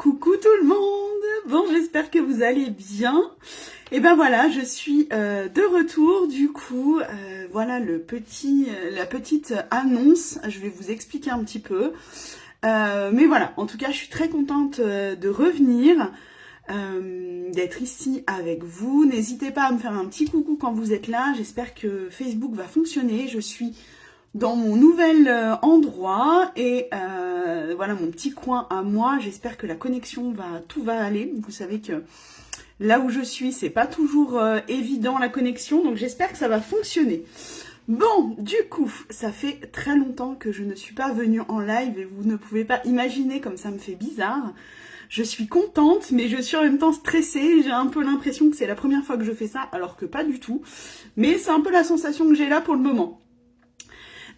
Coucou tout le monde. Bon, j'espère que vous allez bien. Et ben voilà, je suis de retour. Du coup, voilà la petite annonce. Je vais vous expliquer un petit peu. Mais voilà, en tout cas, je suis très contente de revenir, d'être ici avec vous. N'hésitez pas à me faire un petit coucou quand vous êtes là. J'espère que Facebook va fonctionner. Je suis dans mon nouvel endroit et voilà mon petit coin à moi. J'espère que la connexion tout va aller. Vous savez que là où je suis, c'est pas toujours évident la connexion, donc j'espère que ça va fonctionner. Bon, du coup, ça fait très longtemps que je ne suis pas venue en live et vous ne pouvez pas imaginer comme ça me fait bizarre. Je suis contente, mais je suis en même temps stressée. J'ai un peu l'impression que c'est la première fois que je fais ça, alors que pas du tout. Mais c'est un peu la sensation que j'ai là pour le moment.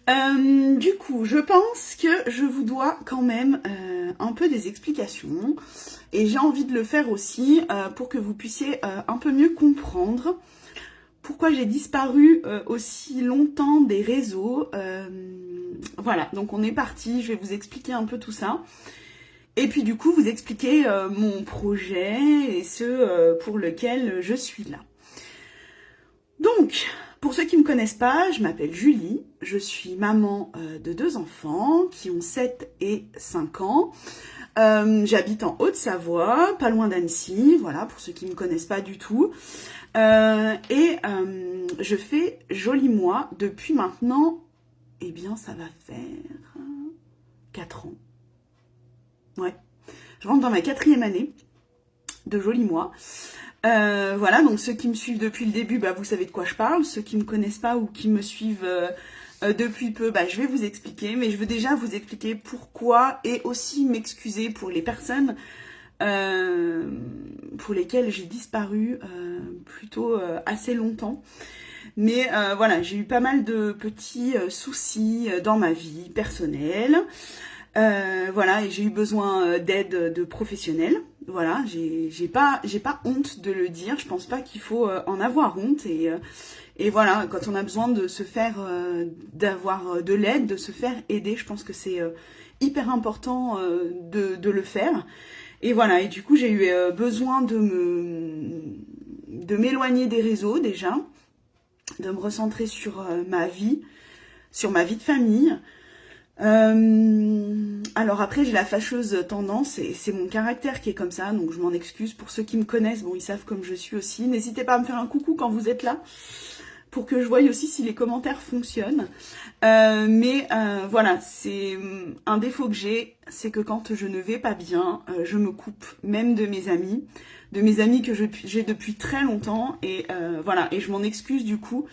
Du coup, je pense que je vous dois quand même un peu des explications et j'ai envie de le faire aussi pour que vous puissiez un peu mieux comprendre pourquoi j'ai disparu aussi longtemps des réseaux. Voilà, donc on est parti, je vais vous expliquer un peu tout ça. Et puis du coup, vous expliquer mon projet et ce pour lequel je suis là. Donc, pour ceux qui ne me connaissent pas, je m'appelle Julie, je suis maman de 2 enfants qui ont 7 et 5 ans. J'habite en Haute-Savoie, pas loin d'Annecy, voilà, pour ceux qui ne me connaissent pas du tout. Et je fais Joli Moi depuis maintenant, eh bien ça va faire 4 ans. Ouais, je rentre dans ma 4e année de Joli Moi. Voilà, donc ceux qui me suivent depuis le début, bah, vous savez de quoi je parle. Ceux qui ne me connaissent pas ou qui me suivent depuis peu, bah, je vais vous expliquer. Mais je veux déjà vous expliquer pourquoi et aussi m'excuser pour les personnes pour lesquelles j'ai disparu plutôt assez longtemps. Mais voilà, j'ai eu pas mal de petits soucis dans ma vie personnelle. Voilà, et j'ai eu besoin d'aide de professionnels. Voilà, j'ai pas honte de le dire. Je pense pas qu'il faut en avoir honte. Et voilà, quand on a besoin de se faire, d'avoir de l'aide, de se faire aider, je pense que c'est hyper important de le faire. Et voilà, et du coup j'ai eu besoin de m'éloigner des réseaux déjà, de me recentrer sur ma vie de famille. Alors après j'ai la fâcheuse tendance et c'est mon caractère qui est comme ça, donc je m'en excuse. Pour ceux qui me connaissent, bon, ils savent comme je suis aussi. N'hésitez pas à me faire un coucou quand vous êtes là pour que je voie aussi si les commentaires fonctionnent. Mais voilà, c'est un défaut que j'ai, c'est que quand je ne vais pas bien, je me coupe même de mes amis que j'ai depuis très longtemps. Et voilà, et je m'en excuse du coup.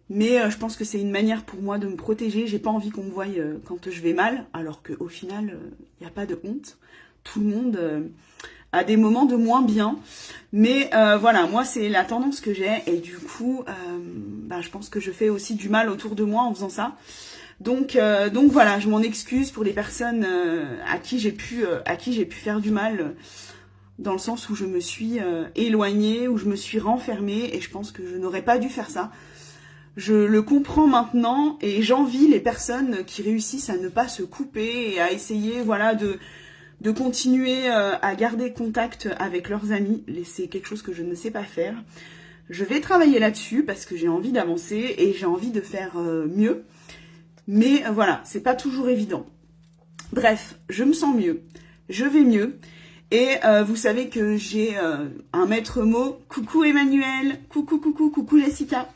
Mais je pense que c'est une manière pour moi de me protéger. J'ai pas envie qu'on me voie quand je vais mal, alors qu'au final, il n'y a pas de honte. Tout le monde a des moments de moins bien. Mais voilà, moi, c'est la tendance que j'ai. Et du coup, bah, je pense que je fais aussi du mal autour de moi en faisant ça. Donc voilà, je m'en excuse pour les personnes à qui j'ai pu faire du mal, dans le sens où je me suis éloignée, où je me suis renfermée. Et je pense que je n'aurais pas dû faire ça. Je le comprends maintenant et j'envie les personnes qui réussissent à ne pas se couper et à essayer, voilà, de continuer à garder contact avec leurs amis. C'est quelque chose que je ne sais pas faire. Je vais travailler là-dessus parce que j'ai envie d'avancer et j'ai envie de faire mieux. Mais voilà, c'est pas toujours évident. Bref, je me sens mieux, je vais mieux. Et vous savez que j'ai un maître mot. Coucou Emmanuel, coucou Jessica.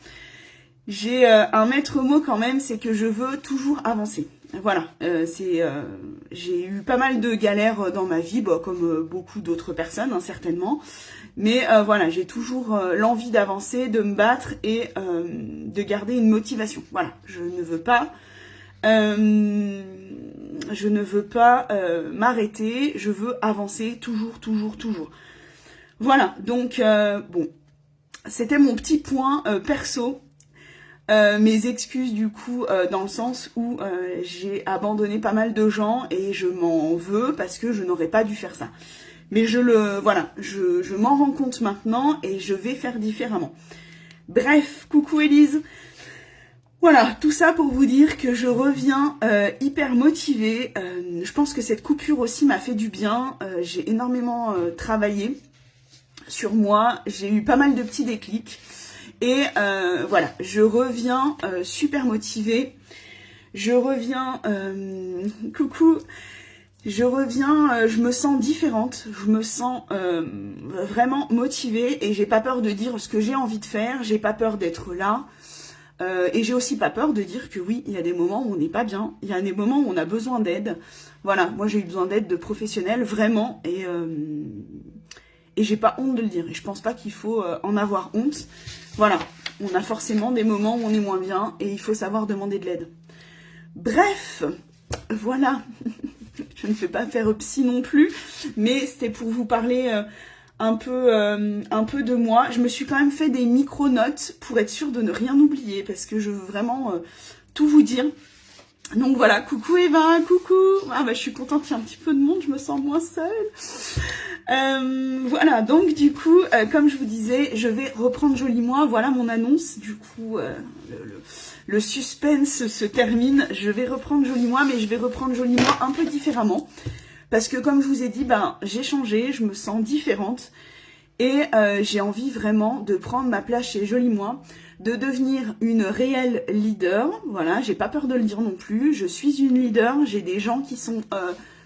J'ai un maître mot quand même, c'est que je veux toujours avancer. Voilà, j'ai eu pas mal de galères dans ma vie, bon, comme beaucoup d'autres personnes, hein, certainement. Mais voilà, j'ai toujours l'envie d'avancer, de me battre et de garder une motivation. Voilà, je ne veux pas m'arrêter, je veux avancer toujours. Voilà, donc bon, c'était mon petit point perso. Mes excuses du coup dans le sens où j'ai abandonné pas mal de gens et je m'en veux parce que je n'aurais pas dû faire ça. Mais je m'en rends compte maintenant et je vais faire différemment. Bref, coucou Élise. Voilà, tout ça pour vous dire que je reviens hyper motivée. Je pense que cette coupure aussi m'a fait du bien. J'ai énormément travaillé sur moi. J'ai eu pas mal de petits déclics. Et voilà, je reviens super motivée. Je reviens... coucou. Je reviens, je me sens différente, je me sens vraiment motivée et j'ai pas peur de dire ce que j'ai envie de faire, j'ai pas peur d'être là et j'ai aussi pas peur de dire que oui, il y a des moments où on n'est pas bien, il y a des moments où on a besoin d'aide. Voilà, moi j'ai eu besoin d'aide de professionnels, vraiment, et j'ai pas honte de le dire et je pense pas qu'il faut en avoir honte. Voilà, on a forcément des moments où on est moins bien et il faut savoir demander de l'aide. Bref, voilà. Je ne fais pas faire psy non plus, mais c'était pour vous parler un peu de moi. Je me suis quand même fait des micro-notes pour être sûre de ne rien oublier, parce que je veux vraiment tout vous dire. Donc voilà, coucou Eva, coucou. Ah bah je suis contente qu'il y ait un petit peu de monde, je me sens moins seule. Voilà, donc du coup, comme je vous disais, je vais reprendre Joli Moi. Voilà mon annonce. Du coup, le suspense se termine. Je vais reprendre Joli Moi, mais je vais reprendre Joli Moi un peu différemment. Parce que comme je vous ai dit, ben, j'ai changé, je me sens différente. Et j'ai envie vraiment de prendre ma place chez Joli Moi, de devenir une réelle leader. Voilà, j'ai pas peur de le dire non plus. Je suis une leader, j'ai des gens qui sont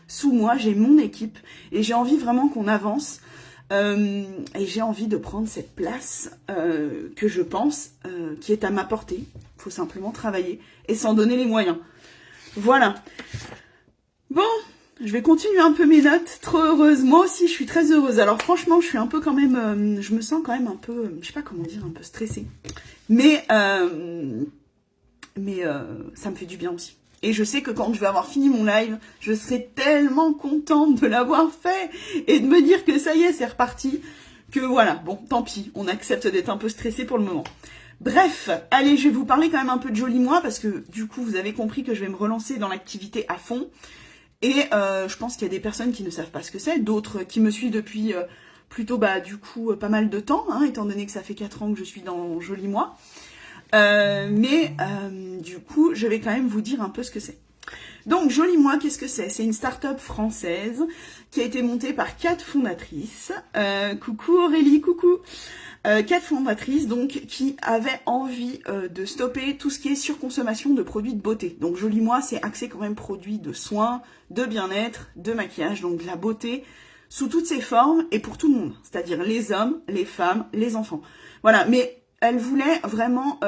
sous moi, j'ai mon équipe. Et j'ai envie vraiment qu'on avance. Et j'ai envie de prendre cette place que je pense qui est à ma portée. Il faut simplement travailler et s'en donner les moyens. Voilà. Bon, je vais continuer un peu mes notes. Trop heureuse. Moi aussi, je suis très heureuse. Alors franchement, je suis un peu quand même... je me sens quand même un peu... je sais pas comment dire, un peu stressée. Mais ça me fait du bien aussi. Et je sais que quand je vais avoir fini mon live, je serai tellement contente de l'avoir fait et de me dire que ça y est, c'est reparti. Que voilà, bon, tant pis, on accepte d'être un peu stressé pour le moment. Bref, allez, je vais vous parler quand même un peu de Joli Moi parce que du coup, vous avez compris que je vais me relancer dans l'activité à fond. Et je pense qu'il y a des personnes qui ne savent pas ce que c'est, d'autres qui me suivent depuis plutôt, bah, du coup, pas mal de temps, hein, étant donné que ça fait 4 ans que je suis dans Joli Moi. Mais du coup, je vais quand même vous dire un peu ce que c'est. Donc, Joli Moi, qu'est-ce que c'est? C'est une start-up française qui a été montée par 4 fondatrices. Coucou Aurélie, coucou. 4 fondatrices donc qui avaient envie de stopper tout ce qui est surconsommation de produits de beauté. Donc Joli Moi, c'est axé quand même produits de soins, de bien-être, de maquillage, donc de la beauté sous toutes ses formes et pour tout le monde, c'est-à-dire les hommes, les femmes, les enfants. Voilà, mais elle voulait vraiment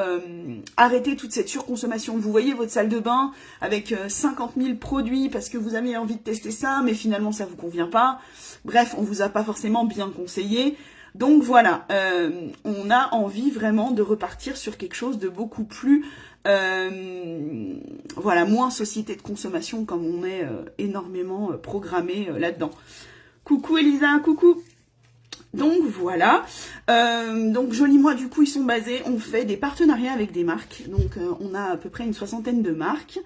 arrêter toute cette surconsommation. Vous voyez votre salle de bain avec 50 000 produits parce que vous avez envie de tester ça, mais finalement ça vous convient pas. Bref, on vous a pas forcément bien conseillé. Donc voilà, on a envie vraiment de repartir sur quelque chose de beaucoup plus, voilà, moins société de consommation comme on est énormément programmé là-dedans. Coucou Elisa, coucou. Donc voilà, donc Joli Moi du coup ils sont basés, on fait des partenariats avec des marques, donc on a à peu près une 60aine de marques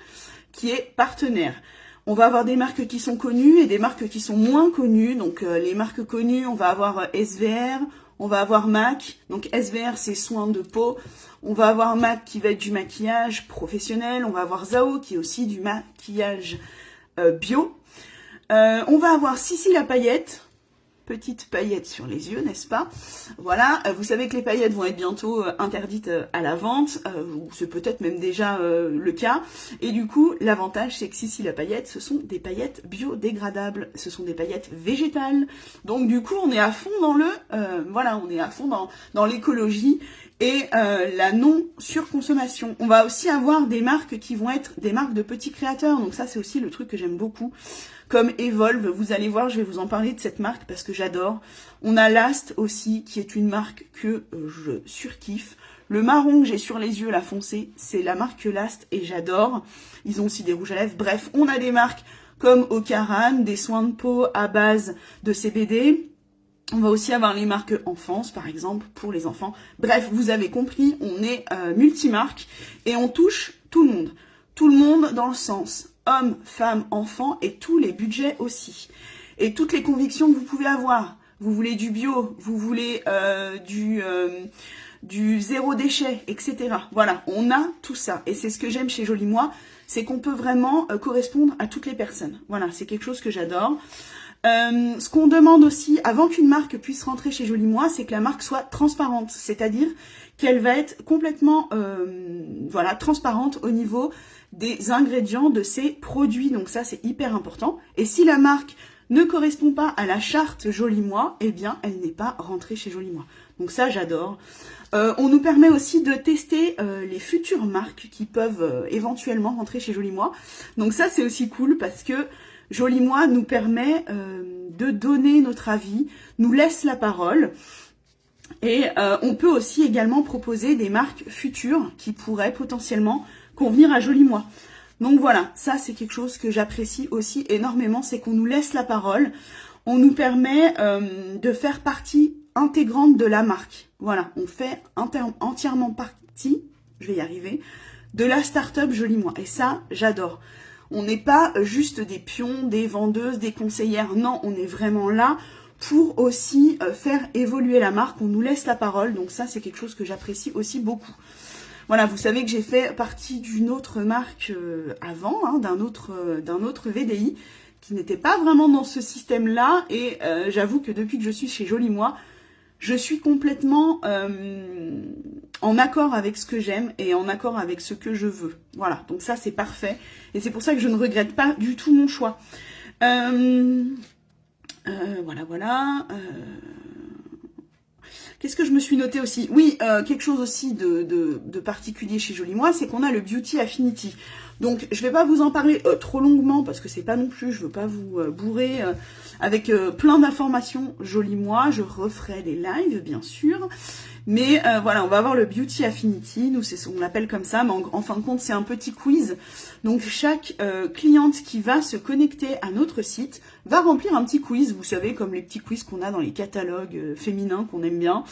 qui est partenaire. On va avoir des marques qui sont connues et des marques qui sont moins connues. Donc les marques connues, on va avoir SVR, on va avoir MAC. Donc SVR, c'est soins de peau. On va avoir MAC qui va être du maquillage professionnel. On va avoir Zao qui est aussi du maquillage bio. On va avoir Sissi la paillette. Petite paillette sur les yeux, n'est-ce pas? Voilà, vous savez que les paillettes vont être bientôt interdites à la vente, ou c'est peut-être même déjà le cas. Et du coup, l'avantage, c'est que Sissi la paillette, ce sont des paillettes biodégradables, ce sont des paillettes végétales. Donc du coup, on est à fond dans le, voilà, on est à fond dans l'écologie et la non-surconsommation. On va aussi avoir des marques qui vont être des marques de petits créateurs, donc ça c'est aussi le truc que j'aime beaucoup. Comme Evolve, vous allez voir, je vais vous en parler de cette marque parce que j'adore. On a Last aussi, qui est une marque que je surkiffe. Le marron que j'ai sur les yeux, la foncé, c'est la marque Last et j'adore. Ils ont aussi des rouges à lèvres. Bref, on a des marques comme Ocaran, des soins de peau à base de CBD. On va aussi avoir les marques enfance, par exemple, pour les enfants. Bref, vous avez compris, on est multimarque et on touche tout le monde. Tout le monde dans le sens hommes, femmes, enfants et tous les budgets aussi. Et toutes les convictions que vous pouvez avoir. Vous voulez du bio, vous voulez du zéro déchet, etc. Voilà, on a tout ça. Et c'est ce que j'aime chez Joli Moi, c'est qu'on peut vraiment correspondre à toutes les personnes. Voilà, c'est quelque chose que j'adore. Ce qu'on demande aussi, avant qu'une marque puisse rentrer chez Joli Moi, c'est que la marque soit transparente. C'est-à-dire qu'elle va être complètement voilà, transparente au niveau des ingrédients de ses produits. Donc ça, c'est hyper important. Et si la marque ne correspond pas à la charte Joli Moi, eh bien, elle n'est pas rentrée chez Joli Moi. Donc ça, j'adore. On nous permet aussi de tester les futures marques qui peuvent éventuellement rentrer chez Joli Moi. Donc ça, c'est aussi cool parce que Joli Moi nous permet de donner notre avis, nous laisse la parole. Et on peut aussi également proposer des marques futures qui pourraient potentiellement convenir à Joli Moi. Donc voilà, ça c'est quelque chose que j'apprécie aussi énormément, c'est qu'on nous laisse la parole. On nous permet de faire partie intégrante de la marque. Voilà, on fait entièrement partie, je vais y arriver, de la start-up Joli Moi. Et ça, j'adore. On n'est pas juste des pions, des vendeuses, des conseillères. Non, on est vraiment là pour aussi faire évoluer la marque. On nous laisse la parole. Donc ça, c'est quelque chose que j'apprécie aussi beaucoup. Voilà, vous savez que j'ai fait partie d'une autre marque avant, hein, d'un autre VDI, qui n'était pas vraiment dans ce système-là. Et j'avoue que depuis que je suis chez Joli Moi, je suis complètement en accord avec ce que j'aime et en accord avec ce que je veux. Voilà, donc ça c'est parfait. Et c'est pour ça que je ne regrette pas du tout mon choix. Voilà. Qu'est-ce que je me suis noté aussi? Oui, quelque chose aussi de particulier chez Joli Moi, c'est qu'on a le Beauty Affinity. Donc, je vais pas vous en parler trop longuement, parce que c'est pas non plus, je veux pas vous bourrer avec plein d'informations Joli Moi. Je referai des lives, bien sûr. Mais voilà, on va avoir le Beauty Affinity, nous on l'appelle comme ça, mais en fin de compte c'est un petit quiz. Donc chaque cliente qui va se connecter à notre site va remplir un petit quiz, vous savez, comme les petits quiz qu'on a dans les catalogues féminins qu'on aime bien.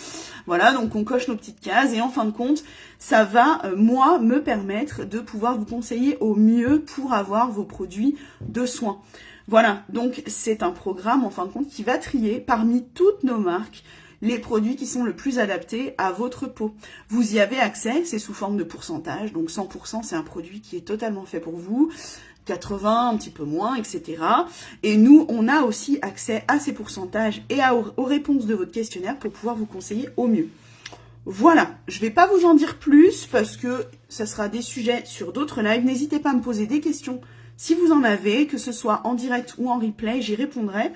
Voilà, donc on coche nos petites cases et en fin de compte, ça va, moi, me permettre de pouvoir vous conseiller au mieux pour avoir vos produits de soins. Voilà, donc c'est un programme en fin de compte qui va trier parmi toutes nos marques les produits qui sont le plus adaptés à votre peau. Vous y avez accès, c'est sous forme de pourcentage, donc 100% c'est un produit qui est totalement fait pour vous, 80, un petit peu moins, etc. Et nous, on a aussi accès à ces pourcentages et aux réponses de votre questionnaire pour pouvoir vous conseiller au mieux. Voilà, je ne vais pas vous en dire plus parce que ça sera des sujets sur d'autres lives. N'hésitez pas à me poser des questions si vous en avez, que ce soit en direct ou en replay, j'y répondrai.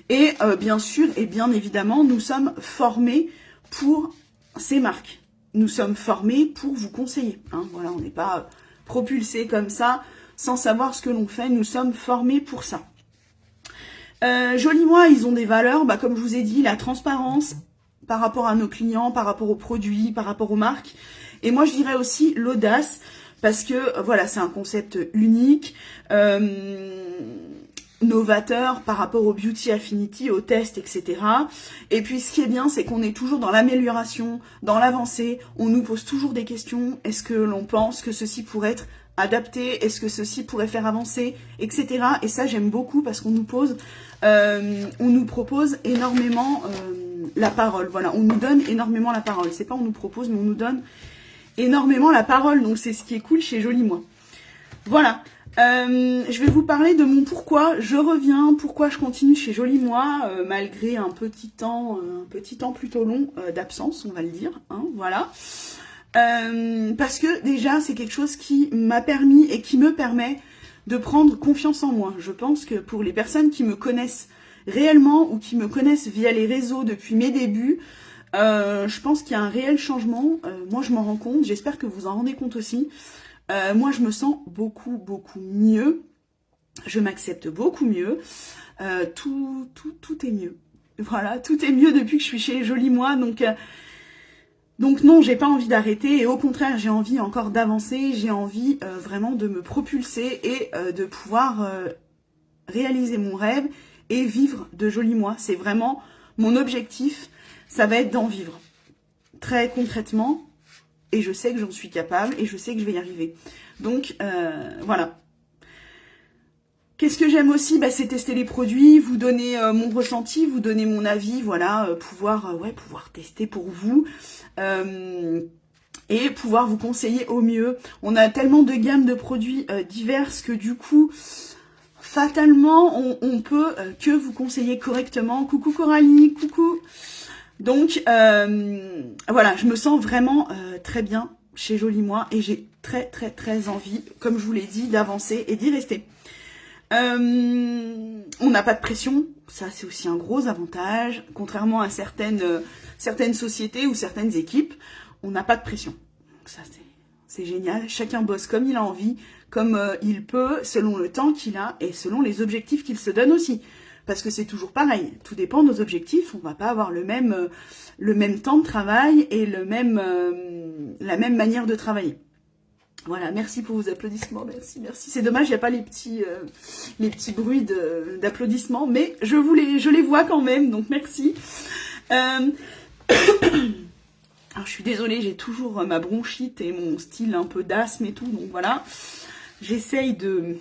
Et bien sûr et bien évidemment, nous sommes formés pour ces marques. Nous sommes formés pour vous conseiller. Hein. Voilà, on n'est pas propulsés comme ça, sans savoir ce que l'on fait. Nous sommes formés pour ça. Joli Moi, ils ont des valeurs, comme je vous ai dit, la transparence par rapport à nos clients, par rapport aux produits, par rapport aux marques. Et moi, je dirais aussi l'audace, parce que voilà, c'est un concept unique. Novateur par rapport au Beauty Affinity, au test, etc. Et puis ce qui est bien, c'est qu'on est toujours dans l'amélioration, dans l'avancée, on nous pose toujours des questions, est-ce que l'on pense que ceci pourrait être adapté, est-ce que ceci pourrait faire avancer, etc. Et ça j'aime beaucoup parce qu'on nous propose énormément la parole, voilà, on nous donne énormément la parole, c'est pas on nous propose, mais on nous donne énormément la parole, donc c'est ce qui est cool chez Joli Moi. Voilà. Je vais vous parler de mon pourquoi je reviens, pourquoi je continue chez Joli Moi, malgré un petit temps plutôt long d'absence, on va le dire, hein, voilà. Parce que déjà, c'est quelque chose qui m'a permis et qui me permet de prendre confiance en moi. Je pense que pour les personnes qui me connaissent réellement ou qui me connaissent via les réseaux depuis mes débuts, je pense qu'il y a un réel changement. Moi, je m'en rends compte, j'espère que vous en rendez compte aussi. Moi, je me sens beaucoup mieux. Je m'accepte beaucoup mieux. Tout est mieux. Voilà, tout est mieux depuis que je suis chez Joli Moi. Donc non, j'ai pas envie d'arrêter. Et au contraire, j'ai envie encore d'avancer. J'ai envie vraiment de me propulser et de pouvoir réaliser mon rêve et vivre de Joli Moi. C'est vraiment mon objectif. Ça va être d'en vivre. Très concrètement. Et je sais que j'en suis capable et je sais que je vais y arriver. Donc, voilà. Qu'est-ce que j'aime aussi, bah, c'est tester les produits, vous donner mon ressenti, vous donner mon avis, voilà, pouvoir tester pour vous. Et pouvoir vous conseiller au mieux. On a tellement de gammes de produits diverses que du coup, fatalement, on peut que vous conseiller correctement. Coucou Coralie, coucou. Donc, voilà, je me sens vraiment très bien chez Jolie Moi et j'ai très envie, comme je vous l'ai dit, d'avancer et d'y rester. On n'a pas de pression, ça c'est aussi un gros avantage, contrairement à certaines sociétés ou certaines équipes. On n'a pas de pression. Ça, c'est génial. Chacun bosse comme il a envie, comme il peut, selon le temps qu'il a et selon les objectifs qu'il se donne aussi. Parce que c'est toujours pareil. Tout dépend de nos objectifs. On va pas avoir le même temps de travail et la même manière de travailler. Voilà, merci pour vos applaudissements. Merci. C'est dommage, il n'y a pas les petits bruits d'applaudissements, mais je les vois quand même, donc merci. Alors, je suis désolée, j'ai toujours ma bronchite et mon style un peu d'asthme et tout, donc voilà. J'essaye de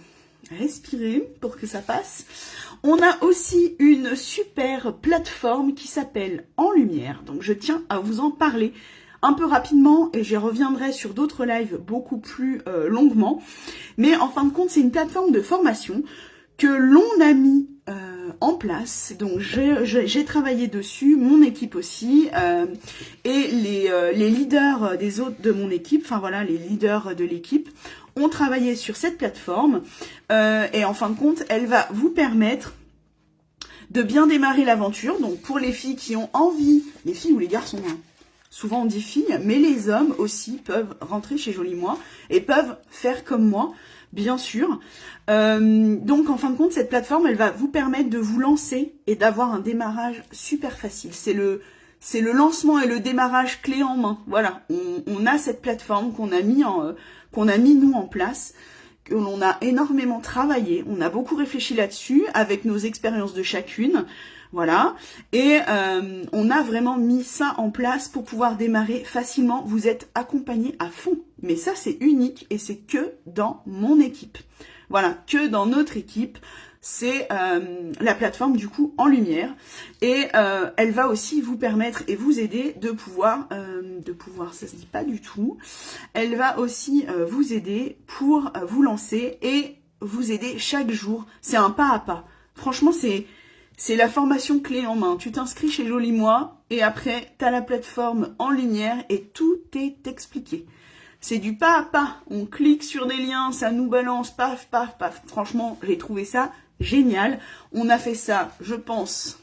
respirer pour que ça passe. On a aussi une super plateforme qui s'appelle En Lumière, donc je tiens à vous en parler un peu rapidement et je reviendrai sur d'autres lives beaucoup plus longuement. Mais en fin de compte, c'est une plateforme de formation que l'on a mis en place. Donc j'ai travaillé dessus, mon équipe aussi, et les leaders des autres de mon équipe, enfin voilà, les leaders de l'équipe ont travaillé sur cette plateforme et en fin de compte, elle va vous permettre de bien démarrer l'aventure. Donc pour les filles qui ont envie, les filles ou les garçons, hein, souvent on dit filles, mais les hommes aussi peuvent rentrer chez Jolie Moi et peuvent faire comme moi, bien sûr. Donc en fin de compte, cette plateforme, elle va vous permettre de vous lancer et d'avoir un démarrage super facile. C'est le lancement et le démarrage clé en main. Voilà, on a cette plateforme qu'on a mis nous en place, que l'on a énormément travaillé. On a beaucoup réfléchi là-dessus avec nos expériences de chacune. Voilà, et on a vraiment mis ça en place pour pouvoir démarrer facilement. Vous êtes accompagné à fond, mais ça c'est unique et c'est que dans mon équipe. Voilà, que dans notre équipe, c'est la plateforme du coup En Lumière et elle va aussi vous permettre et vous aider de pouvoir, ça se dit pas du tout, elle va aussi vous aider pour vous lancer et vous aider chaque jour. C'est un pas à pas. Franchement, c'est la formation clé en main. Tu t'inscris chez Jolie Moi et après, tu as la plateforme En Lumière et tout est expliqué. C'est du pas à pas. On clique sur des liens, ça nous balance, paf, paf, paf. Franchement, j'ai trouvé ça génial. On a fait ça, je pense,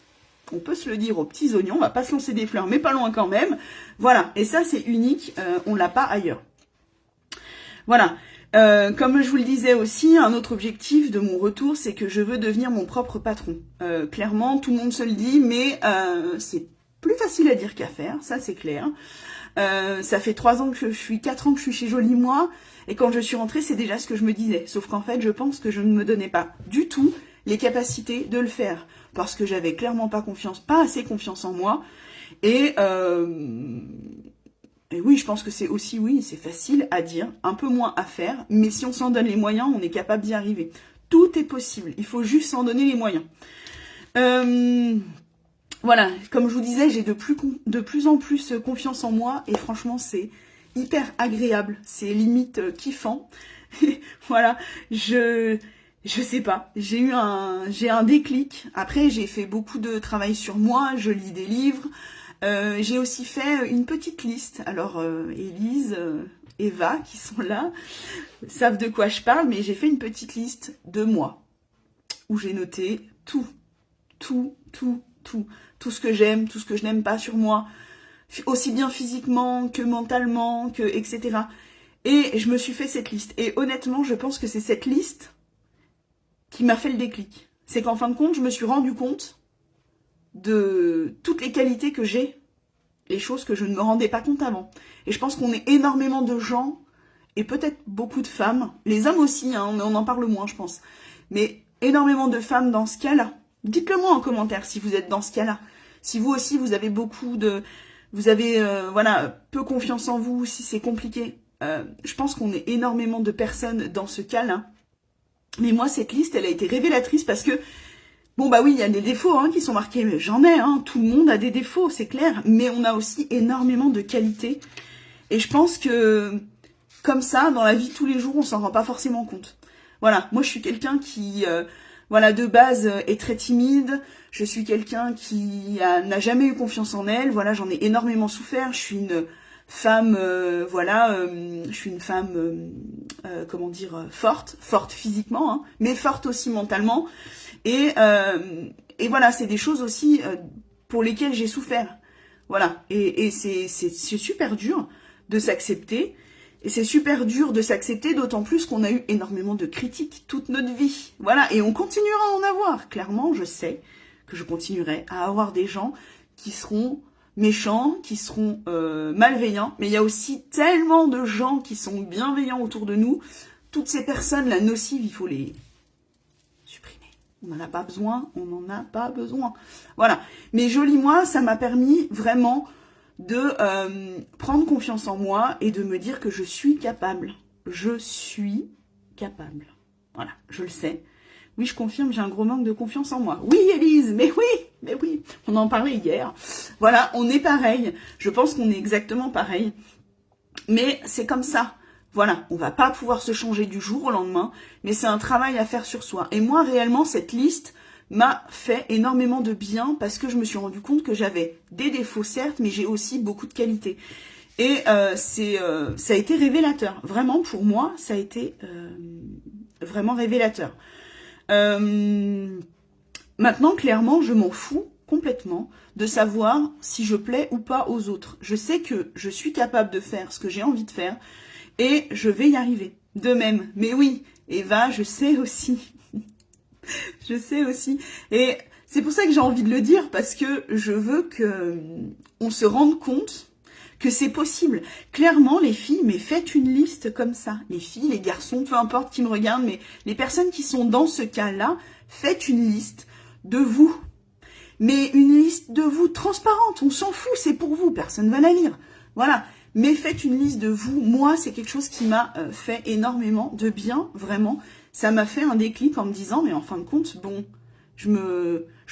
on peut se le dire, aux petits oignons. On va pas se lancer des fleurs, mais pas loin quand même. Voilà, et ça, c'est unique. On l'a pas ailleurs. Voilà. Comme je vous le disais aussi, un autre objectif de mon retour, c'est que je veux devenir mon propre patron. Clairement, tout le monde se le dit, mais c'est plus facile à dire qu'à faire, ça c'est clair. Ça fait 4 ans que je suis chez Jolie Moi, et quand je suis rentrée, c'est déjà ce que je me disais. Sauf qu'en fait, je pense que je ne me donnais pas du tout les capacités de le faire, parce que j'avais clairement pas assez confiance en moi, et oui, je pense que c'est aussi, oui, c'est facile à dire, un peu moins à faire, mais si on s'en donne les moyens, on est capable d'y arriver. Tout est possible, il faut juste s'en donner les moyens. Voilà, comme je vous disais, j'ai de plus en plus confiance en moi, et franchement, c'est hyper agréable, c'est limite kiffant. Voilà, je sais pas, j'ai un déclic. Après, j'ai fait beaucoup de travail sur moi, je lis des livres. J'ai aussi fait une petite liste. Alors, Élise, Eva, qui sont là, savent de quoi je parle, mais j'ai fait une petite liste de moi, où j'ai noté tout ce que j'aime, tout ce que je n'aime pas sur moi, aussi bien physiquement que mentalement, que etc. Et je me suis fait cette liste. Et honnêtement, je pense que c'est cette liste qui m'a fait le déclic. C'est qu'en fin de compte, je me suis rendu compte de toutes les qualités que j'ai, les choses que je ne me rendais pas compte avant. Et je pense qu'on est énormément de gens, et peut-être beaucoup de femmes, les hommes aussi, hein, on en parle moins je pense, mais énormément de femmes dans ce cas-là. Dites-le moi en commentaire si vous êtes dans ce cas-là. Si vous aussi vous avez peu confiance en vous, si c'est compliqué. Je pense qu'on est énormément de personnes dans ce cas-là. Mais moi, cette liste, elle a été révélatrice parce que, bon bah oui, il y a des défauts hein, qui sont marqués, mais j'en ai, hein, tout le monde a des défauts, c'est clair, mais on a aussi énormément de qualités. Et je pense que, comme ça, dans la vie de tous les jours, on s'en rend pas forcément compte. Voilà, moi je suis quelqu'un qui, voilà, de base est très timide, je suis quelqu'un qui n'a jamais eu confiance en elle, voilà, j'en ai énormément souffert, je suis une femme, je suis une femme, comment dire, forte physiquement, hein, mais forte aussi mentalement, et voilà, c'est des choses aussi pour lesquelles j'ai souffert, voilà, et c'est super dur de s'accepter, et c'est super dur de s'accepter, d'autant plus qu'on a eu énormément de critiques toute notre vie, voilà, et on continuera à en avoir, clairement, je sais que je continuerai à avoir des gens qui seront méchants, qui seront malveillants, mais il y a aussi tellement de gens qui sont bienveillants autour de nous. Toutes ces personnes-là nocives, il faut les supprimer. On n'en a pas besoin, on n'en a pas besoin. Voilà. Mais joli moi, ça m'a permis vraiment de prendre confiance en moi et de me dire que je suis capable. Je suis capable. Voilà, je le sais. Oui, je confirme, j'ai un gros manque de confiance en moi. Oui, Élise, mais oui, on en parlait hier. Voilà, on est pareil. Je pense qu'on est exactement pareil. Mais c'est comme ça. Voilà, on va pas pouvoir se changer du jour au lendemain, mais c'est un travail à faire sur soi. Et moi, réellement, cette liste m'a fait énormément de bien parce que je me suis rendu compte que j'avais des défauts, certes, mais j'ai aussi beaucoup de qualités. Et ça a été révélateur. Vraiment, pour moi, ça a été vraiment révélateur. Maintenant, clairement, je m'en fous complètement de savoir si je plais ou pas aux autres. Je sais que je suis capable de faire ce que j'ai envie de faire et je vais y arriver. De même. Mais oui, Eva, je sais aussi. Je sais aussi. Et c'est pour ça que j'ai envie de le dire, parce que je veux que on se rende compte que c'est possible. Clairement, les filles, mais faites une liste comme ça. Les filles, les garçons, peu importe qui me regardent, mais les personnes qui sont dans ce cas-là, faites une liste de vous. Mais une liste de vous transparente, on s'en fout, c'est pour vous, personne ne va la lire. Voilà. Mais faites une liste de vous. Moi, c'est quelque chose qui m'a fait énormément de bien, vraiment. Ça m'a fait un déclic en me disant, mais en fin de compte, bon, je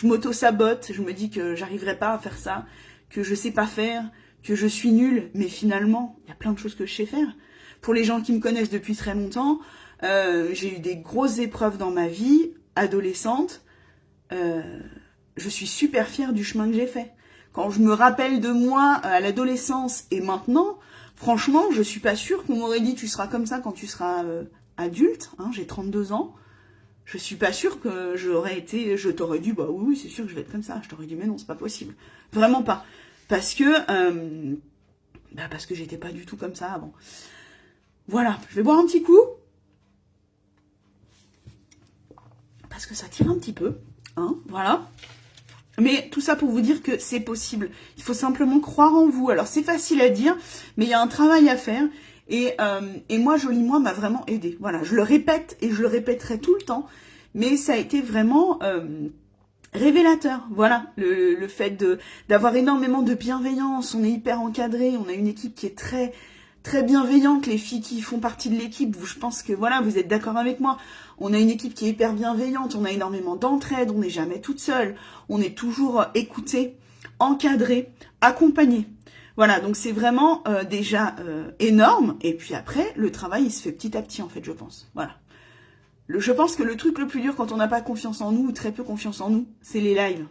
m'auto-sabote, je me dis que j'arriverai pas à faire ça, que je sais pas faire, que je suis nulle, mais finalement, il y a plein de choses que je sais faire. Pour les gens qui me connaissent depuis très longtemps, j'ai eu des grosses épreuves dans ma vie, adolescente. Je suis super fière du chemin que j'ai fait. Quand je me rappelle de moi à l'adolescence et maintenant, franchement, je suis pas sûre qu'on m'aurait dit tu seras comme ça quand tu seras adulte. Hein, j'ai 32 ans. Je suis pas sûre que je t'aurais dit, bah oui, c'est sûr que je vais être comme ça. Je t'aurais dit, mais non, c'est pas possible. Vraiment pas. Parce que j'étais pas du tout comme ça avant. Voilà, je vais boire un petit coup. Parce que ça tire un petit peu. Hein, voilà. Mais tout ça pour vous dire que c'est possible. Il faut simplement croire en vous. Alors c'est facile à dire, mais il y a un travail à faire. Et moi, joli moi, m'a vraiment aidé. Voilà, je le répète et je le répéterai tout le temps. Mais ça a été vraiment révélateur. Voilà, le fait d'avoir énormément de bienveillance. On est hyper encadré. On a une équipe qui est très très bienveillante. Les filles qui font partie de l'équipe, je pense que voilà, vous êtes d'accord avec moi. On a une équipe qui est hyper bienveillante. On a énormément d'entraide. On n'est jamais toute seule. On est toujours écoutée, encadrée, accompagnée. Voilà, donc c'est vraiment déjà énorme. Et puis après, le travail, il se fait petit à petit, en fait, je pense. Voilà. Je pense que le truc le plus dur quand on n'a pas confiance en nous, ou très peu confiance en nous, c'est les lives.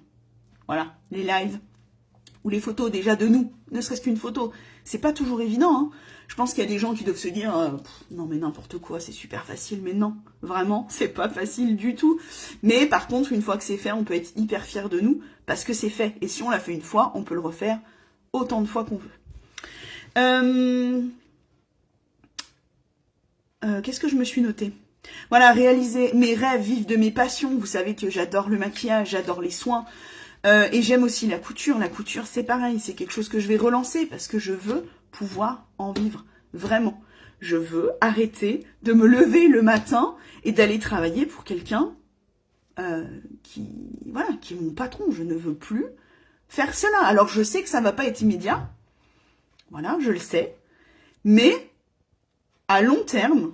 Voilà, les lives. Ou les photos, déjà, de nous. Ne serait-ce qu'une photo. C'est pas toujours évident, hein. Je pense qu'il y a des gens qui doivent se dire non mais n'importe quoi, c'est super facile. Mais non, vraiment, c'est pas facile du tout. Mais par contre, une fois que c'est fait, on peut être hyper fier de nous, parce que c'est fait. Et si on l'a fait une fois, on peut le refaire autant de fois qu'on veut. Qu'est-ce que je me suis notée? Voilà, réaliser mes rêves, vivre de mes passions. Vous savez que j'adore le maquillage, j'adore les soins. Et j'aime aussi la couture. La couture, c'est pareil. C'est quelque chose que je vais relancer parce que je veux pouvoir en vivre. Vraiment. Je veux arrêter de me lever le matin et d'aller travailler pour quelqu'un qui est mon patron. Je ne veux plus faire cela. Alors, je sais que ça va pas être immédiat. Voilà, je le sais. Mais, à long terme,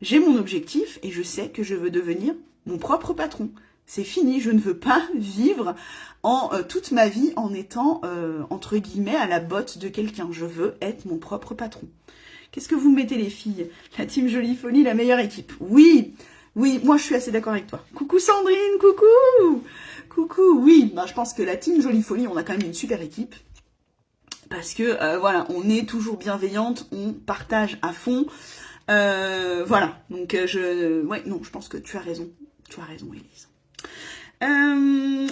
J'ai mon objectif et je sais que je veux devenir mon propre patron. C'est fini, je ne veux pas vivre toute ma vie en étant, entre guillemets, à la botte de quelqu'un. Je veux être mon propre patron. Qu'est-ce que vous mettez les filles? La team Jolie Folie, la meilleure équipe. Oui, oui, moi je suis assez d'accord avec toi. Coucou Sandrine, coucou. Coucou, oui, bah, je pense que la team Jolie Folie, on a quand même une super équipe. Parce que, voilà, on est toujours bienveillante, on partage à fond. Voilà, donc ouais, non, je pense que tu as raison. Tu as raison, Élise.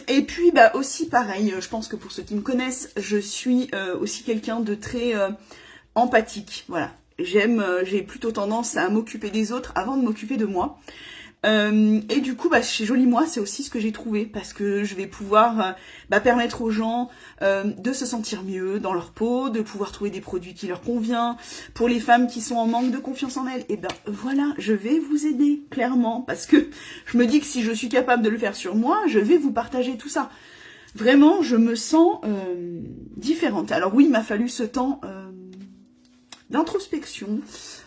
Et puis, bah aussi pareil, je pense que pour ceux qui me connaissent, je suis aussi quelqu'un de très empathique. Voilà, j'ai plutôt tendance à m'occuper des autres avant de m'occuper de moi. Et du coup, bah, chez Jolie Moi, c'est aussi ce que j'ai trouvé, parce que je vais pouvoir permettre aux gens de se sentir mieux dans leur peau, de pouvoir trouver des produits qui leur conviennent. Pour les femmes qui sont en manque de confiance en elles, et ben voilà, je vais vous aider, clairement, parce que je me dis que si je suis capable de le faire sur moi, je vais vous partager tout ça. Vraiment, je me sens différente. Alors oui, il m'a fallu ce temps d'introspection,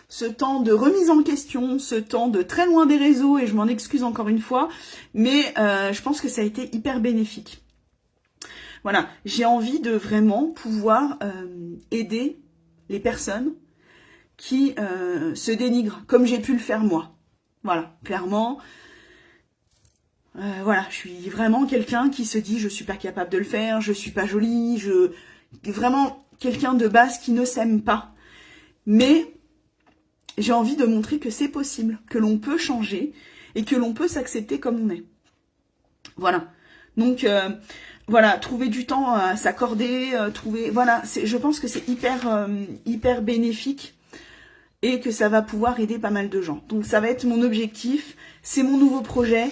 ce temps de remise en question, ce temps de très loin des réseaux, et je m'en excuse encore une fois, mais je pense que ça a été hyper bénéfique. Voilà, j'ai envie de vraiment pouvoir aider les personnes qui se dénigrent, comme j'ai pu le faire moi. Voilà, clairement, voilà, je suis vraiment quelqu'un qui se dit je suis pas capable de le faire, je suis pas jolie, vraiment quelqu'un de base qui ne s'aime pas. Mais j'ai envie de montrer que c'est possible, que l'on peut changer et que l'on peut s'accepter comme on est. Voilà. Donc, voilà, trouver du temps à s'accorder, voilà, je pense que c'est hyper bénéfique et que ça va pouvoir aider pas mal de gens. Donc, ça va être mon objectif, c'est mon nouveau projet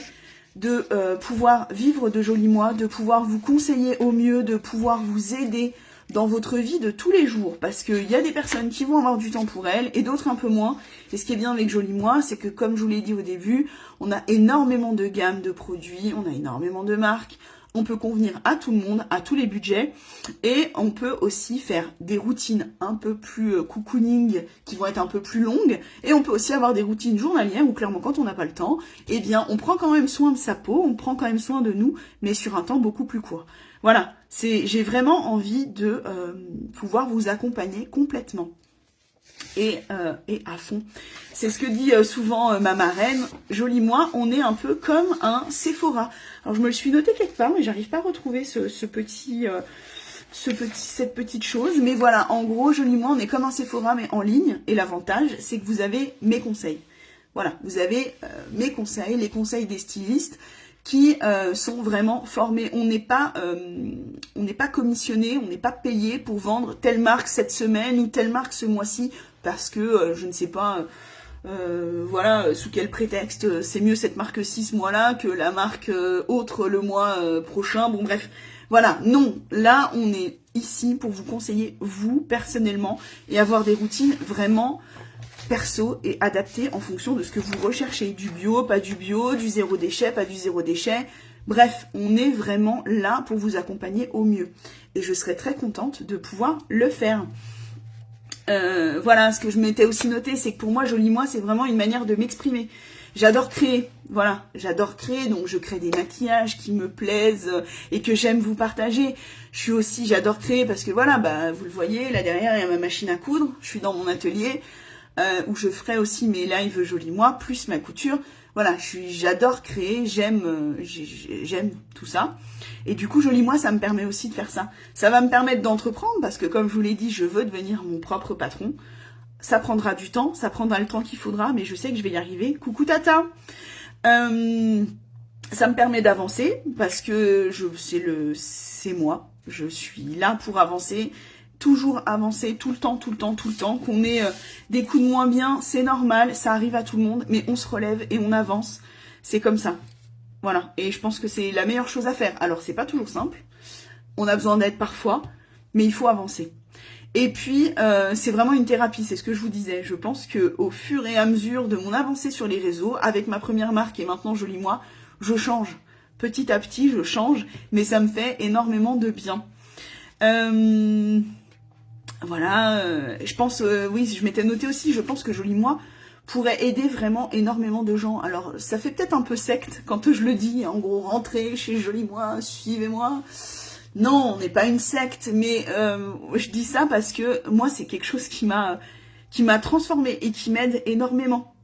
de pouvoir vivre de Jolie Moi, de pouvoir vous conseiller au mieux, de pouvoir vous aider dans votre vie de tous les jours, parce qu'il y a des personnes qui vont avoir du temps pour elles et d'autres un peu moins. Et ce qui est bien avec Jolie Moi, c'est que comme je vous l'ai dit au début, on a énormément de gammes de produits, on a énormément de marques, on peut convenir à tout le monde, à tous les budgets, et on peut aussi faire des routines un peu plus cocooning, qui vont être un peu plus longues, et on peut aussi avoir des routines journalières où clairement quand on n'a pas le temps, eh bien on prend quand même soin de sa peau, on prend quand même soin de nous, mais sur un temps beaucoup plus court. Voilà, j'ai vraiment envie de pouvoir vous accompagner complètement. Et à fond. C'est ce que dit souvent ma marraine, Jolie Moi, on est un peu comme un Sephora. Alors je me le suis noté quelque part, mais j'arrive pas à retrouver cette petite chose. Mais voilà, en gros, Jolie Moi, on est comme un Sephora, mais en ligne. Et l'avantage, c'est que vous avez mes conseils. Voilà, vous avez mes conseils, les conseils des stylistes qui sont vraiment formés. On n'est pas commissionné, on n'est pas payé pour vendre telle marque cette semaine ou telle marque ce mois-ci parce que je ne sais pas voilà sous quel prétexte c'est mieux cette marque-ci ce mois-là que la marque autre le mois prochain. Bon bref, voilà, non, là on est ici pour vous conseiller vous personnellement et avoir des routines vraiment perso et adapté en fonction de ce que vous recherchez. Du bio, pas du bio, du zéro déchet, pas du zéro déchet. Bref, on est vraiment là pour vous accompagner au mieux. Et je serais très contente de pouvoir le faire. Voilà, ce que je m'étais aussi noté, c'est que pour moi, Jolie Moi, c'est vraiment une manière de m'exprimer. J'adore créer, voilà, j'adore créer, donc je crée des maquillages qui me plaisent et que j'aime vous partager. J'adore créer parce que voilà, vous le voyez, là derrière, il y a ma machine à coudre, je suis dans mon atelier, où je ferai aussi mes lives Jolie Moi, plus ma couture. Voilà, j'adore créer, j'aime tout ça. Et du coup, Jolie Moi, ça me permet aussi de faire ça. Ça va me permettre d'entreprendre parce que, comme je vous l'ai dit, je veux devenir mon propre patron. Ça prendra du temps, ça prendra le temps qu'il faudra, mais je sais que je vais y arriver. Coucou Tata. Ça me permet d'avancer parce que c'est moi. Je suis là pour avancer. Toujours avancer tout le temps, qu'on ait des coups de moins bien, c'est normal, ça arrive à tout le monde, mais on se relève et on avance, c'est comme ça. Voilà, et je pense que c'est la meilleure chose à faire. Alors c'est pas toujours simple, on a besoin d'aide parfois, mais il faut avancer. Et puis c'est vraiment une thérapie, c'est ce que je vous disais. Je pense que au fur et à mesure de mon avancée sur les réseaux, avec ma première marque et maintenant Jolie Moi, je change. Petit à petit, je change, mais ça me fait énormément de bien. Voilà, je pense, oui, je m'étais noté aussi, je pense que Jolie Moi pourrait aider vraiment énormément de gens. Alors, ça fait peut-être un peu secte quand je le dis, en gros, rentrez chez Joli Moi, suivez-moi. Non, on n'est pas une secte, mais je dis ça parce que moi, c'est quelque chose qui m'a transformée et qui m'aide énormément.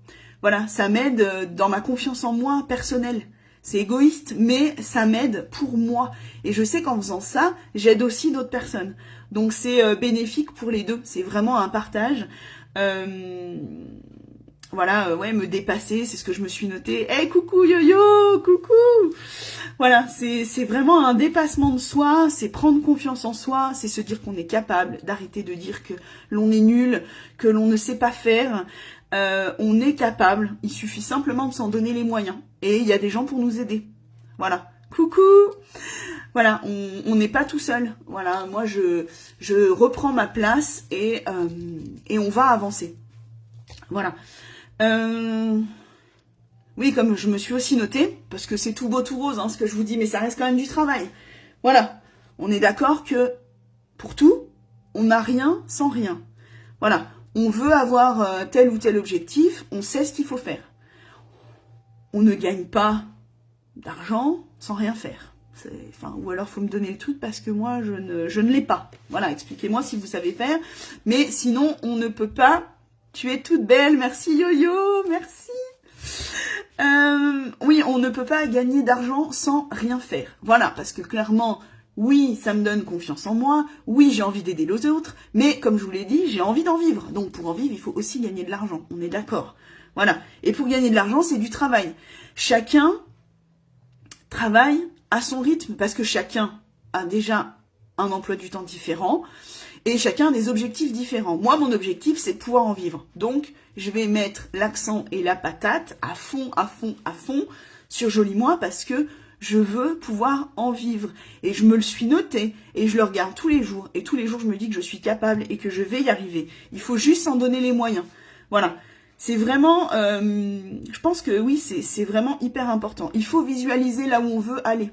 Voilà, ça m'aide dans ma confiance en moi personnelle. C'est égoïste, mais ça m'aide pour moi. Et je sais qu'en faisant ça, j'aide aussi d'autres personnes. Donc c'est bénéfique pour les deux. C'est vraiment un partage. Voilà, ouais, me dépasser, c'est ce que je me suis noté. Hey, coucou yo-yo, coucou. Voilà, c'est vraiment un dépassement de soi, c'est prendre confiance en soi, c'est se dire qu'on est capable, d'arrêter de dire que l'on est nul, que l'on ne sait pas faire. On est capable, il suffit simplement de s'en donner les moyens. Et il y a des gens pour nous aider. Voilà, coucou. Voilà, on n'est pas tout seul. Voilà, moi je reprends ma place et on va avancer. Voilà. Oui, comme je me suis aussi notée, parce que c'est tout beau, tout rose, hein, ce que je vous dis, mais ça reste quand même du travail. Voilà, on est d'accord que pour tout, on n'a rien sans rien. Voilà, on veut avoir tel ou tel objectif, on sait ce qu'il faut faire. On ne gagne pas d'argent sans rien faire. Enfin, ou alors, faut me donner le truc parce que moi, je ne l'ai pas. Voilà, expliquez-moi si vous savez faire. Mais sinon, on ne peut pas. Tu es toute belle, merci Yo-Yo, merci. Oui, on ne peut pas gagner d'argent sans rien faire. Voilà, parce que clairement, oui, ça me donne confiance en moi, oui, j'ai envie d'aider les autres, mais comme je vous l'ai dit, j'ai envie d'en vivre. Donc pour en vivre, il faut aussi gagner de l'argent, on est d'accord. Voilà, et pour gagner de l'argent, c'est du travail. Chacun travaille à son rythme, parce que chacun a déjà un emploi du temps différent, et chacun a des objectifs différents. Moi, mon objectif, c'est de pouvoir en vivre. Donc, je vais mettre l'accent et la patate à fond, à fond, à fond sur Joli Moi parce que je veux pouvoir en vivre. Et je me le suis noté et je le regarde tous les jours. Et tous les jours, je me dis que je suis capable et que je vais y arriver. Il faut juste s'en donner les moyens. Voilà. C'est vraiment, je pense que oui, c'est vraiment hyper important. Il faut visualiser là où on veut aller.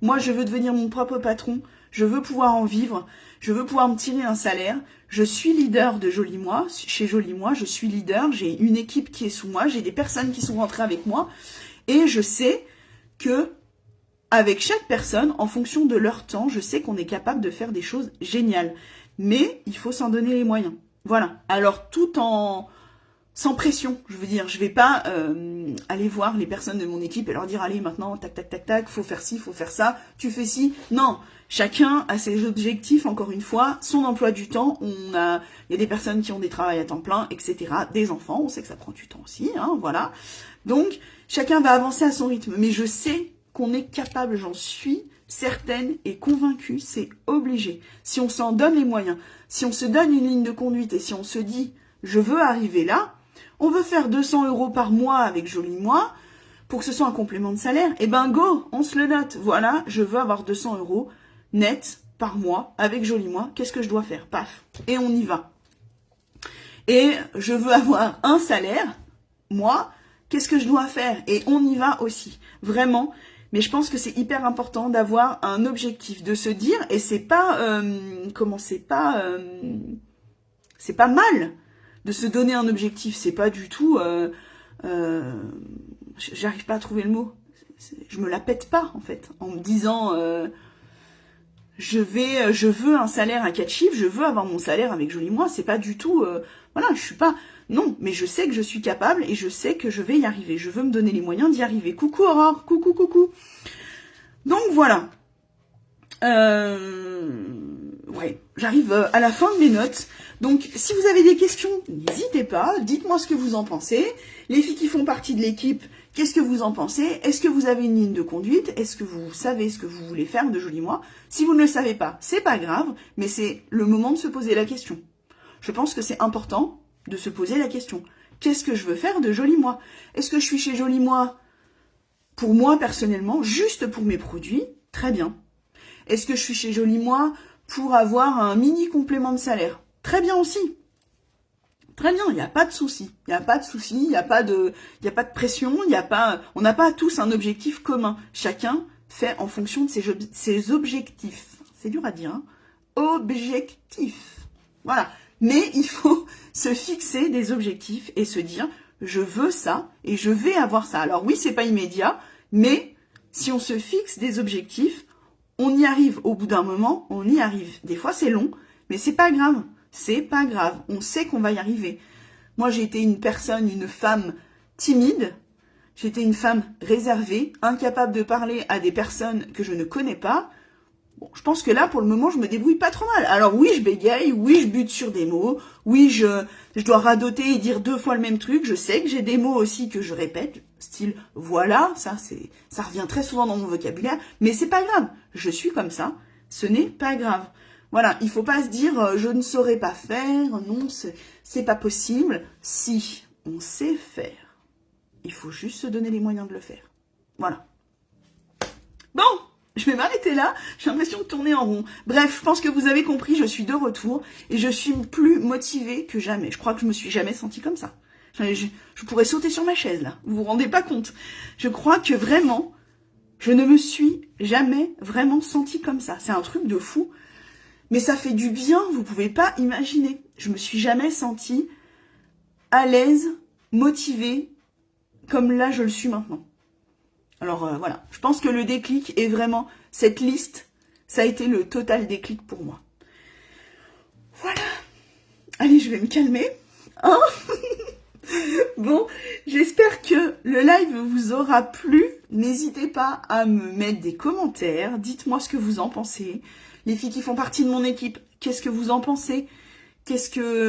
Moi, je veux devenir mon propre patron. Je veux pouvoir en vivre. Je veux pouvoir me tirer un salaire. Je suis leader de Joli Moi. Chez Joli Moi, je suis leader. J'ai une équipe qui est sous moi. J'ai des personnes qui sont rentrées avec moi. Et je sais que, avec chaque personne, en fonction de leur temps, je sais qu'on est capable de faire des choses géniales. Mais il faut s'en donner les moyens. Voilà. Alors, tout en... sans pression, je veux dire, je vais pas aller voir les personnes de mon équipe et leur dire, allez, maintenant, tac, tac, tac, tac, faut faire ci, faut faire ça, tu fais ci. Non, chacun a ses objectifs, encore une fois, son emploi du temps. Il y a des personnes qui ont des travails à temps plein, etc. Des enfants, on sait que ça prend du temps aussi, hein, voilà. Donc, chacun va avancer à son rythme. Mais je sais qu'on est capable, j'en suis certaine et convaincue, c'est obligé. Si on s'en donne les moyens, si on se donne une ligne de conduite et si on se dit, je veux arriver là, on veut faire 200 € par mois avec Joli Moi pour que ce soit un complément de salaire. Eh ben go, on se le note. Voilà, je veux avoir 200 € net par mois avec Joli Moi. Qu'est-ce que je dois faire? Paf. Et on y va. Et je veux avoir un salaire. Moi, qu'est-ce que je dois faire? Et on y va aussi. Vraiment. Mais je pense que c'est hyper important d'avoir un objectif, de se dire, et c'est pas, c'est pas mal de se donner un objectif, c'est pas du tout, j'arrive pas à trouver le mot, je me la pète pas en fait, en me disant, je veux un salaire à 4 chiffres, je veux avoir mon salaire avec Joli Moi, c'est pas du tout, voilà, je suis pas, non, mais je sais que je suis capable et je sais que je vais y arriver, je veux me donner les moyens d'y arriver. Coucou Aurore, coucou, coucou. Donc voilà. Ouais, j'arrive à la fin de mes notes. Donc, si vous avez des questions, n'hésitez pas. Dites-moi ce que vous en pensez. Les filles qui font partie de l'équipe, qu'est-ce que vous en pensez? Est-ce que vous avez une ligne de conduite? Est-ce que vous savez ce que vous voulez faire de Joli Moi? Si vous ne le savez pas, c'est pas grave, mais c'est le moment de se poser la question. Je pense que c'est important de se poser la question. Qu'est-ce que je veux faire de Joli Moi? Est-ce que je suis chez Joli Moi pour moi personnellement, juste pour mes produits? Très bien. Est-ce que je suis chez Joli Moi pour avoir un mini complément de salaire? Très bien aussi. Très bien, il n'y a pas de souci. Il n'y a pas de souci, il n'y a pas de pression, on n'a pas tous un objectif commun. Chacun fait en fonction de ses objectifs. C'est dur à dire, hein. Objectifs. Voilà. Mais il faut se fixer des objectifs et se dire, je veux ça et je vais avoir ça. Alors oui, c'est pas immédiat, mais si on se fixe des objectifs, on y arrive au bout d'un moment, on y arrive. Des fois, c'est long, mais c'est pas grave. C'est pas grave. On sait qu'on va y arriver. Moi, j'ai été une femme timide. J'étais une femme réservée, incapable de parler à des personnes que je ne connais pas. Bon, je pense que là, pour le moment, je me débrouille pas trop mal. Alors oui, je bégaye, oui, je bute sur des mots, oui, je dois radoter et dire 2 fois le même truc. Je sais que j'ai des mots aussi que je répète, style voilà, ça revient très souvent dans mon vocabulaire, mais c'est pas grave. Je suis comme ça, ce n'est pas grave. Voilà, il faut pas se dire je ne saurais pas faire, non, c'est pas possible. Si on sait faire, il faut juste se donner les moyens de le faire. Voilà. Bon, je vais m'arrêter là, j'ai l'impression de tourner en rond. Bref, je pense que vous avez compris, je suis de retour et je suis plus motivée que jamais. Je crois que je me suis jamais sentie comme ça. Je pourrais sauter sur ma chaise là, vous vous rendez pas compte. Je crois que vraiment, je ne me suis jamais vraiment sentie comme ça. C'est un truc de fou, mais ça fait du bien, vous pouvez pas imaginer. Je me suis jamais sentie à l'aise, motivée, comme là je le suis maintenant. Alors voilà, je pense que le déclic est vraiment, cette liste, ça a été le total déclic pour moi. Voilà. Allez, je vais me calmer. Hein. Bon, j'espère que le live vous aura plu. N'hésitez pas à me mettre des commentaires. Dites-moi ce que vous en pensez. Les filles qui font partie de mon équipe, qu'est-ce que vous en pensez?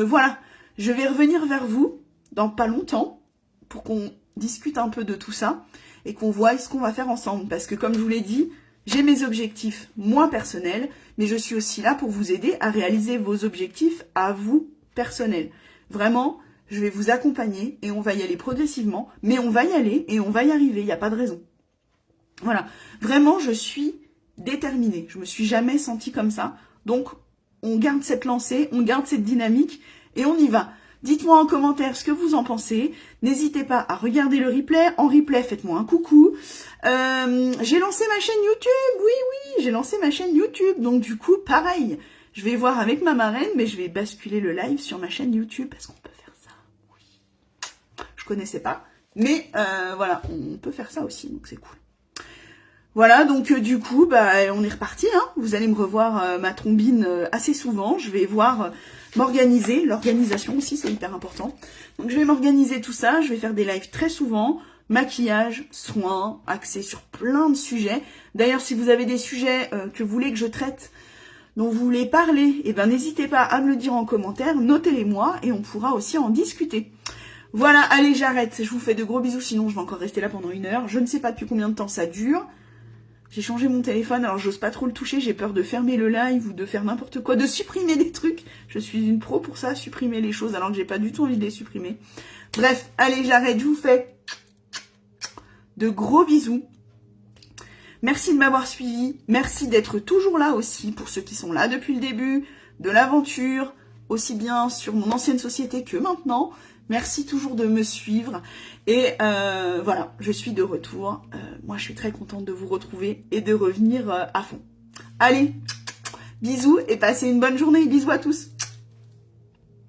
Voilà, je vais revenir vers vous dans pas longtemps pour qu'on discute un peu de tout ça et qu'on voie ce qu'on va faire ensemble. Parce que comme je vous l'ai dit, j'ai mes objectifs, moi, personnels, mais je suis aussi là pour vous aider à réaliser vos objectifs à vous, personnels. Vraiment, je vais vous accompagner et on va y aller progressivement, mais on va y aller et on va y arriver, il n'y a pas de raison. Voilà, vraiment, je suis déterminée. Je me suis jamais sentie comme ça. Donc, on garde cette lancée, on garde cette dynamique et on y va. Dites-moi en commentaire ce que vous en pensez. N'hésitez pas à regarder le replay. En replay, faites-moi un coucou. J'ai lancé ma chaîne YouTube. Oui, j'ai lancé ma chaîne YouTube. Donc du coup, pareil. Je vais voir avec ma marraine, mais je vais basculer le live sur ma chaîne YouTube parce qu'on peut faire ça. Oui. Je connaissais pas. Mais voilà, on peut faire ça aussi. Donc c'est cool. Voilà, donc du coup, on est reparti. Hein. Vous allez me revoir ma trombine assez souvent. Je vais voir m'organiser. L'organisation aussi, c'est hyper important. Donc je vais m'organiser tout ça. Je vais faire des lives très souvent. Maquillage, soins, axés sur plein de sujets. D'ailleurs, si vous avez des sujets que vous voulez que je traite, dont vous voulez parler, n'hésitez pas à me le dire en commentaire. Notez-les moi et on pourra aussi en discuter. Voilà, allez, j'arrête. Je vous fais de gros bisous, sinon je vais encore rester là pendant 1 heure. Je ne sais pas depuis combien de temps ça dure. J'ai changé mon téléphone, alors j'ose pas trop le toucher, j'ai peur de fermer le live ou de faire n'importe quoi, de supprimer des trucs. Je suis une pro pour ça, supprimer les choses, alors que j'ai pas du tout envie de les supprimer. Bref, allez, j'arrête, je vous fais de gros bisous. Merci de m'avoir suivi, merci d'être toujours là aussi, pour ceux qui sont là depuis le début de l'aventure, aussi bien sur mon ancienne société que maintenant. Merci toujours de me suivre. Et voilà, je suis de retour. Moi, je suis très contente de vous retrouver et de revenir à fond. Allez, bisous et passez une bonne journée. Bisous à tous.